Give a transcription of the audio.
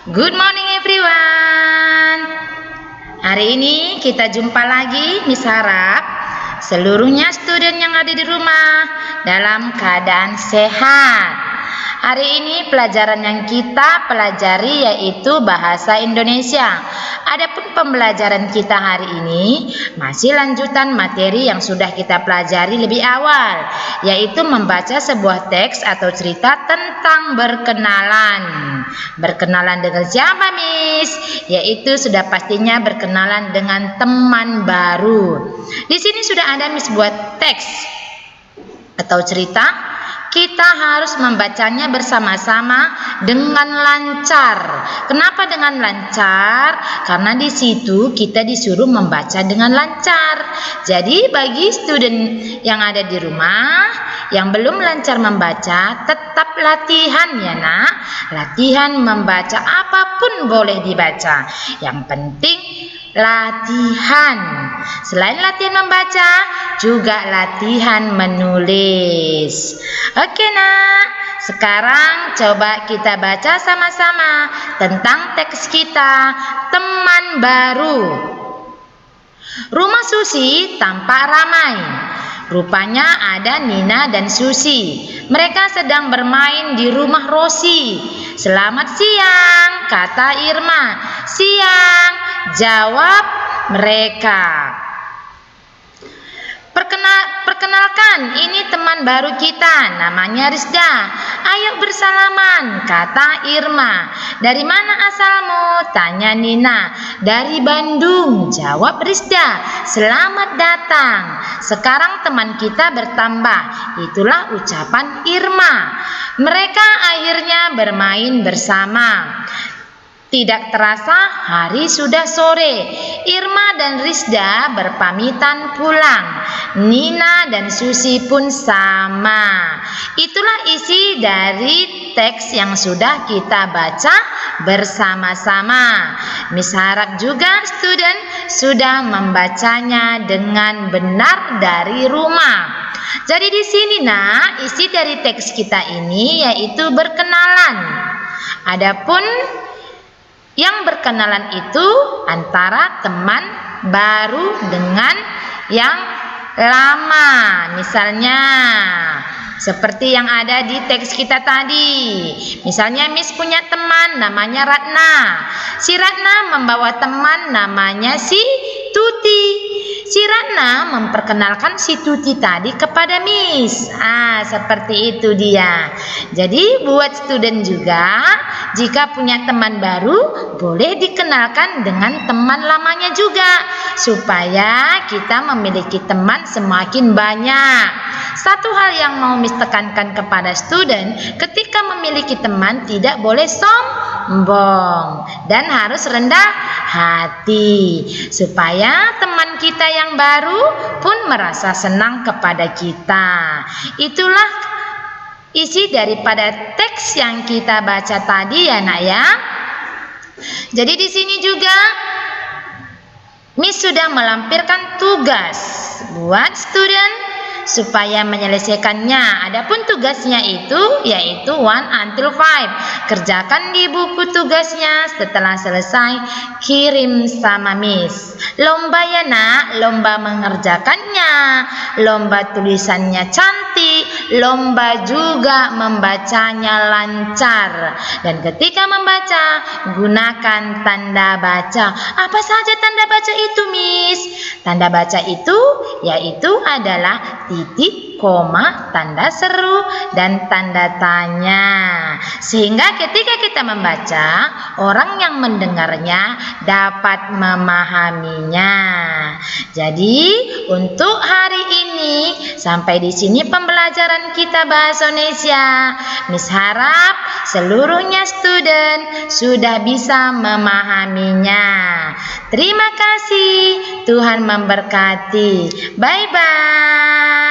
Good morning everyone. Hari ini kita jumpa lagi Miss harap seluruhnya student yang ada di rumah dalam keadaan sehat. Hari ini pelajaran yang kita pelajari yaitu bahasa Indonesia. Adapun pembelajaran kita hari ini masih lanjutan materi yang sudah kita pelajari lebih awal, yaitu membaca sebuah teks atau cerita tentang berkenalan. Berkenalan dengan siapa, Miss? Yaitu sudah pastinya berkenalan dengan teman baru. Di sini sudah ada Miss buat teks atau cerita. Kita harus membacanya bersama-sama dengan lancar. Kenapa dengan lancar? Karena di situ kita disuruh membaca dengan lancar. Jadi bagi student yang ada di rumah yang belum lancar membaca, tetap latihan ya nak. Latihan membaca apapun boleh dibaca. Yang penting latihan. Selain latihan membaca, juga latihan menulis. Oke nak, sekarang coba kita baca sama-sama tentang teks kita, teman baru. Rumah Susi tampak ramai. Rupanya ada Nina dan Susi. Mereka sedang bermain di rumah Rosi. Selamat siang, kata Irma. Siang, jawab mereka. Perkenalkan, ini teman baru kita, namanya Rizda. Ayo bersalaman, kata Irma. Dari mana asalmu? Tanya Nina. Dari Bandung, jawab Rizda. Selamat datang. Sekarang teman kita bertambah. Itulah ucapan Irma. Mereka akhirnya bermain bersama. Tidak terasa hari sudah sore. Irma dan Rizda berpamitan pulang. Nina dan Susi pun sama. Itulah isi dari teks yang sudah kita baca bersama-sama. Miss harap juga student sudah membacanya dengan benar dari rumah. Jadi di sini nak, isi dari teks kita ini yaitu berkenalan. Adapun yang berkenalan itu antara teman baru dengan yang lama. Misalnya seperti yang ada di teks kita tadi. Misalnya Miss punya teman namanya Ratna. Si Ratna membawa teman namanya si Tuti. Si Ratna memperkenalkan si Tuti tadi kepada Miss. Seperti itu dia. Jadi buat student juga, jika punya teman baru, boleh dikenalkan dengan teman lamanya juga. Supaya kita memiliki teman semakin banyak. Satu hal yang mau Miss tekankan kepada student, ketika memiliki teman tidak boleh sombong. Dan harus rendah hati. Supaya teman kita yang baru pun merasa senang kepada kita. Itulah isi daripada teks yang kita baca tadi ya nak ya. Jadi di sini juga Miss sudah melampirkan tugas buat student supaya menyelesaikannya. Adapun tugasnya itu yaitu 1 until 5. Kerjakan di buku tugasnya, setelah selesai kirim sama Miss. Lomba ya nak, lomba mengerjakannya, lomba tulisannya cantik, lomba juga membacanya lancar. Dan ketika membaca, gunakan tanda baca. Apa saja tanda baca itu, Miss? Tanda baca itu yaitu adalah titik, koma, tanda seru, dan tanda tanya. Sehingga ketika kita membaca, orang yang mendengarnya dapat memahaminya. Jadi, untuk hari ini sampai di sini pembelajaran kita bahasa Indonesia. Miss harap seluruhnya student sudah bisa memahaminya. Terima kasih. Tuhan memberkati. Bye-bye.